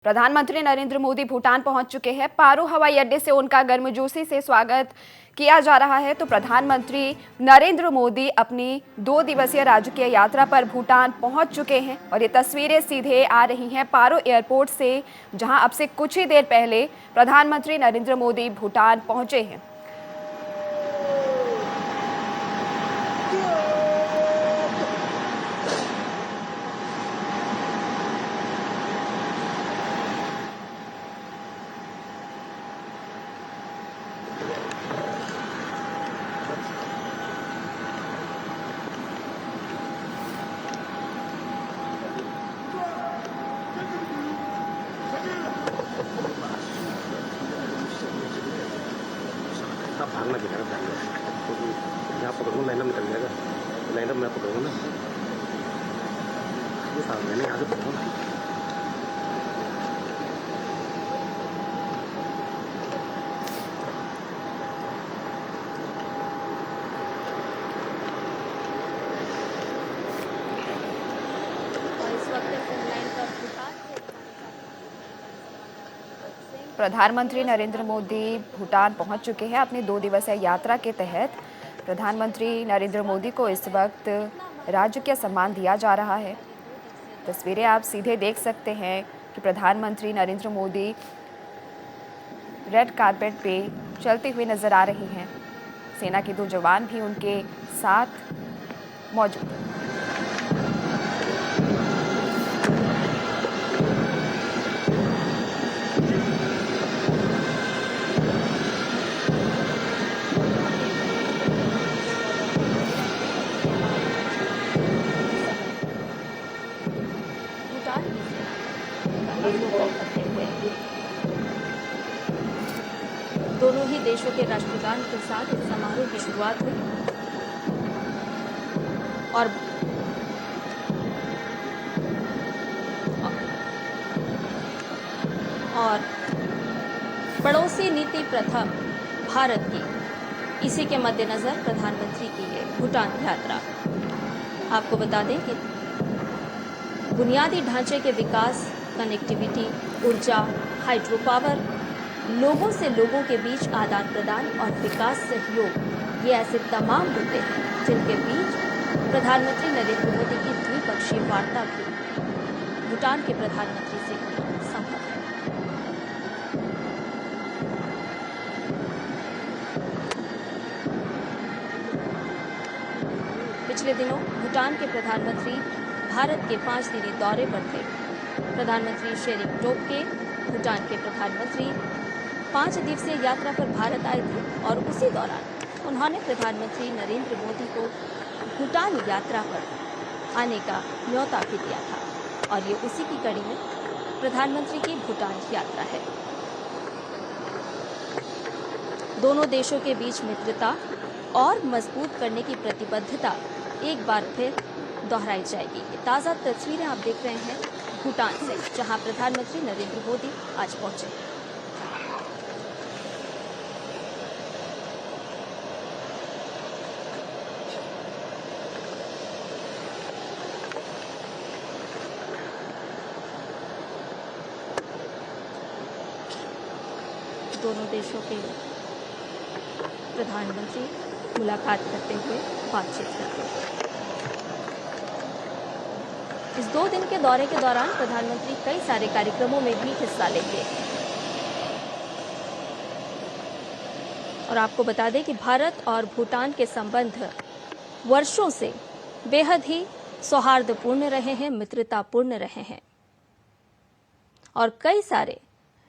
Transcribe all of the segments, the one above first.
प्रधानमंत्री नरेंद्र मोदी भूटान पहुंच चुके हैं। पारो हवाई अड्डे से उनका गर्मजोशी से स्वागत किया जा रहा है। तो प्रधानमंत्री नरेंद्र मोदी अपनी 2 दिवसीय राजकीय यात्रा पर भूटान पहुंच चुके हैं और ये तस्वीरें सीधे आ रही हैं पारो एयरपोर्ट से, जहां अब से कुछ ही देर पहले प्रधानमंत्री नरेंद्र मोदी भूटान पहुंचे हैं। आप भागना की तरफ जाइए, क्योंकि यहाँ पकड़ूँ लाइन में निकल जाएगा, लाइन में पकड़ूँ ना, ये सामने नहीं, यहाँ से पकड़ूँ ना। प्रधानमंत्री नरेंद्र मोदी भूटान पहुंच चुके हैं अपनी 2 दिवसीय यात्रा के तहत। प्रधानमंत्री नरेंद्र मोदी को इस वक्त राजकीय सम्मान दिया जा रहा है। तस्वीरें आप सीधे देख सकते हैं कि प्रधानमंत्री नरेंद्र मोदी रेड कारपेट पे चलते हुए नजर आ रही हैं। सेना के 2 जवान भी उनके साथ मौजूद हैं। दोनों ही देशों के राष्ट्रगान के साथ इस समारोह की शुरुआत हुई और पड़ोसी नीति प्रथम भारत की, इसी के मद्देनजर प्रधानमंत्री की ये भूटान यात्रा। आपको बता दें कि बुनियादी ढांचे के विकास, कनेक्टिविटी, ऊर्जा, हाइड्रो पावर, लोगों से लोगों के बीच आदान प्रदान और विकास सहयोग, ये ऐसे तमाम मुद्दे हैं जिनके बीच प्रधानमंत्री नरेंद्र मोदी की द्विपक्षीय वार्ता भी भूटान के प्रधानमंत्री से संभव है। पिछले दिनों भूटान के प्रधानमंत्री भारत के 5 दिनी दौरे पर थे। प्रधानमंत्री शेरिंग टोब्गे भूटान के प्रधानमंत्री 5 दिवसीय यात्रा पर भारत आए थे और उसी दौरान उन्होंने प्रधानमंत्री नरेंद्र मोदी को भूटान यात्रा पर आने का न्योता भी दिया था और ये उसी की कड़ी में प्रधानमंत्री की भूटान यात्रा है। दोनों देशों के बीच मित्रता और मजबूत करने की प्रतिबद्धता एक बार फिर दोहराई जाएगी। ताज़ा तस्वीरें आप देख रहे हैं भूटान से, जहां प्रधानमंत्री नरेंद्र मोदी आज पहुंचे। दोनों देशों के प्रधानमंत्री मुलाकात करते हुए, बातचीत करते हुए। इस 2 दिन के दौरे के दौरान प्रधानमंत्री कई सारे कार्यक्रमों में भी हिस्सा लेंगे। और आपको बता दें कि भारत और भूटान के संबंध वर्षों से बेहद ही सौहार्दपूर्ण रहे हैं, मित्रतापूर्ण रहे हैं और कई सारे,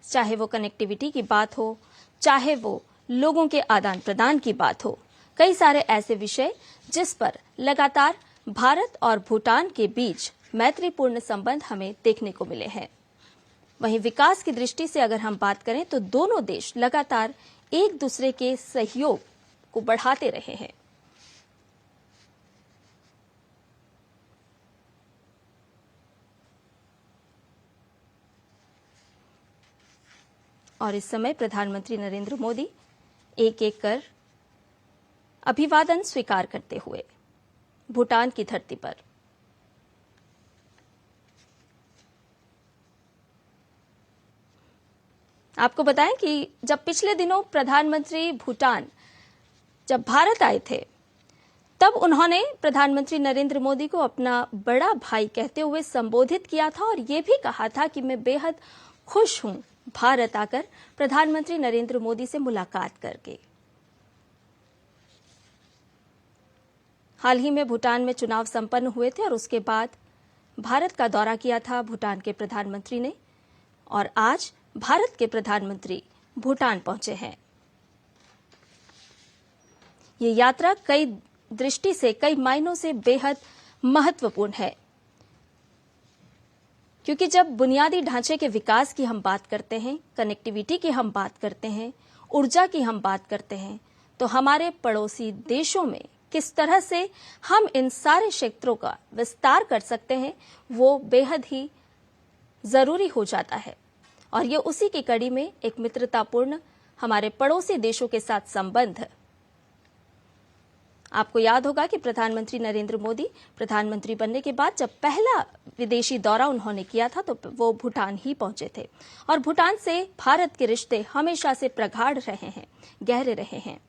चाहे वो कनेक्टिविटी की बात हो, चाहे वो लोगों के आदान प्रदान की बात हो, कई सारे ऐसे विषय जिस पर लगातार भारत और भूटान के बीच मैत्रीपूर्ण संबंध हमें देखने को मिले हैं। वहीं विकास की दृष्टि से अगर हम बात करें तो दोनों देश लगातार एक दूसरे के सहयोग को बढ़ाते रहे हैं। और इस समय प्रधानमंत्री नरेंद्र मोदी एक एक कर अभिवादन स्वीकार करते हुए भूटान की धरती पर। आपको बताएं कि जब पिछले दिनों प्रधानमंत्री भूटान जब भारत आए थे, तब उन्होंने प्रधानमंत्री नरेंद्र मोदी को अपना बड़ा भाई कहते हुए संबोधित किया था और ये भी कहा था कि मैं बेहद खुश हूं भारत आकर प्रधानमंत्री नरेंद्र मोदी से मुलाकात करके। हाल ही में भूटान में चुनाव संपन्न हुए थे और उसके बाद भारत का दौरा किया था भूटान के प्रधानमंत्री ने, और आज भारत के प्रधानमंत्री भूटान पहुंचे हैं। ये यात्रा कई दृष्टि से, कई मायनों से बेहद महत्वपूर्ण है, क्योंकि जब बुनियादी ढांचे के विकास की हम बात करते हैं, कनेक्टिविटी की हम बात करते हैं, ऊर्जा की हम बात करते हैं, तो हमारे पड़ोसी देशों में किस तरह से हम इन सारे क्षेत्रों का विस्तार कर सकते हैं, वो बेहद ही जरूरी हो जाता है। और ये उसी की कड़ी में एक मित्रतापूर्ण हमारे पड़ोसी देशों के साथ संबंध। आपको याद होगा कि प्रधानमंत्री नरेंद्र मोदी प्रधानमंत्री बनने के बाद जब पहला विदेशी दौरा उन्होंने किया था तो वो भूटान ही पहुंचे थे, और भूटान से भारत के रिश्ते हमेशा से प्रगाढ़ रहे हैं, गहरे रहे हैं।